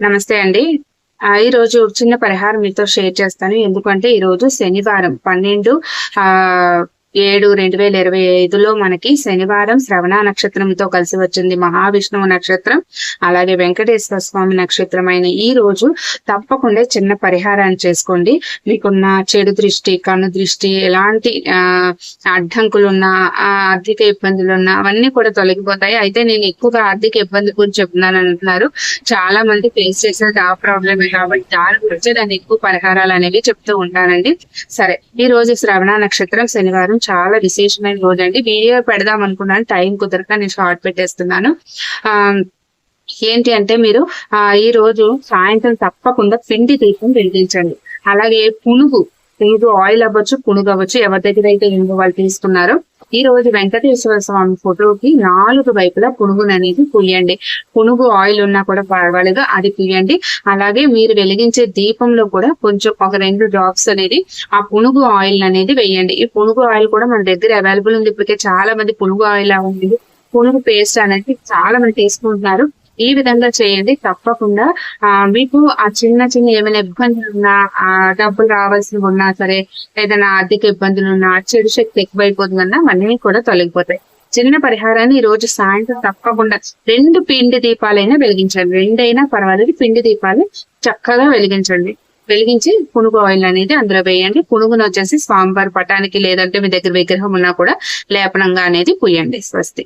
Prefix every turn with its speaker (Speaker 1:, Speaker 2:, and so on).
Speaker 1: నమస్తే అండి. ఈరోజు చిన్న పరిహారం మీతో షేర్ చేస్తాను. ఎందుకంటే ఈరోజు శనివారం 12/7/2025లో మనకి శనివారం శ్రవణ నక్షత్రంతో కలిసి వచ్చింది. మహావిష్ణువు నక్షత్రం, అలాగే వెంకటేశ్వర స్వామి నక్షత్రమైన ఈ రోజు తప్పకుండా చిన్న పరిహారాన్ని చేసుకోండి. మీకున్న చెడు దృష్టి, కన్ను దృష్టి, ఎలాంటి అడ్డంకులున్నా, ఆర్థిక ఇబ్బందులున్నా అవన్నీ కూడా తొలగిపోతాయి. అయితే నేను ఎక్కువగా ఆర్థిక ఇబ్బంది గురించి చెప్తున్నాను అంటున్నారు. చాలా మంది ఫేస్ చేసేది ఆ ప్రాబ్లమే కాబట్టి దాని గురించి నేను ఎక్కువ పరిహారాలు అనేవి చెప్తూ ఉంటానండి. సరే, ఈ రోజు శ్రవణ నక్షత్రం శనివారం చాలా విశేషమైన రోజు అండి. వీడియో పెడదాం అనుకున్నాను, టైం కుదరక నేను షార్ట్ పెట్టేస్తున్నాను. ఆ ఏంటి అంటే మీరు ఈ రోజు సాయంత్రం తప్పకుండా పిండి దీపం వెలిగించండి. అలాగే పునుగు ఆయిల్ అవ్వచ్చు, పునుగు అవ్వచ్చు, ఎవరి దగ్గర అయితే వాళ్ళు తీసుకున్నారో ఈ రోజు వెంకటేశ్వర స్వామి ఫోటోకి 4 వైపులా పునుగును అనేది పూయండి. పునుగు ఆయిల్ ఉన్నా కూడా పర్వాలేదు, అది పూయండి. అలాగే మీరు వెలిగించే దీపంలో కూడా కొంచెం ఒక 2 డ్రాప్స్ అనేది ఆ పునుగు ఆయిల్ అనేది వేయండి. ఈ పునుగు ఆయిల్ కూడా మన దగ్గర అవైలబుల్ ఉంది. ఇప్పటికే చాలా మంది పునుగు ఆయిల్ ఉంది, పునుగు పేస్ట్ అనేది చాలా మంది తీసుకుంటున్నారు. ఈ విధంగా చేయండి. తప్పకుండా మీకు ఆ చిన్న ఏమైనా ఇబ్బందులు ఉన్నా, డబ్బులు రావాల్సినవి ఉన్నా సరే, ఏదైనా ఆర్థిక ఇబ్బందులు ఉన్నా, చెడు శక్తి ఎక్కువైపోతుందన్నా అన్నీ కూడా తొలగిపోతాయి. చిన్న పరిహారాన్ని ఈ రోజు సాయంత్రం తప్పకుండా 2 పిండి దీపాలైనా వెలిగించండి. 2 అయినా పర్వాలేదు, పిండి దీపాలు చక్కగా వెలిగించండి. వెలిగించి పునుగు ఆయిల్ అనేది అందులో వేయండి. పునుగును వచ్చేసి స్వామివారి పటానికి, లేదంటే మీ దగ్గర విగ్రహం ఉన్నా కూడా లేపనంగా అనేది పూయండి. స్వస్తి.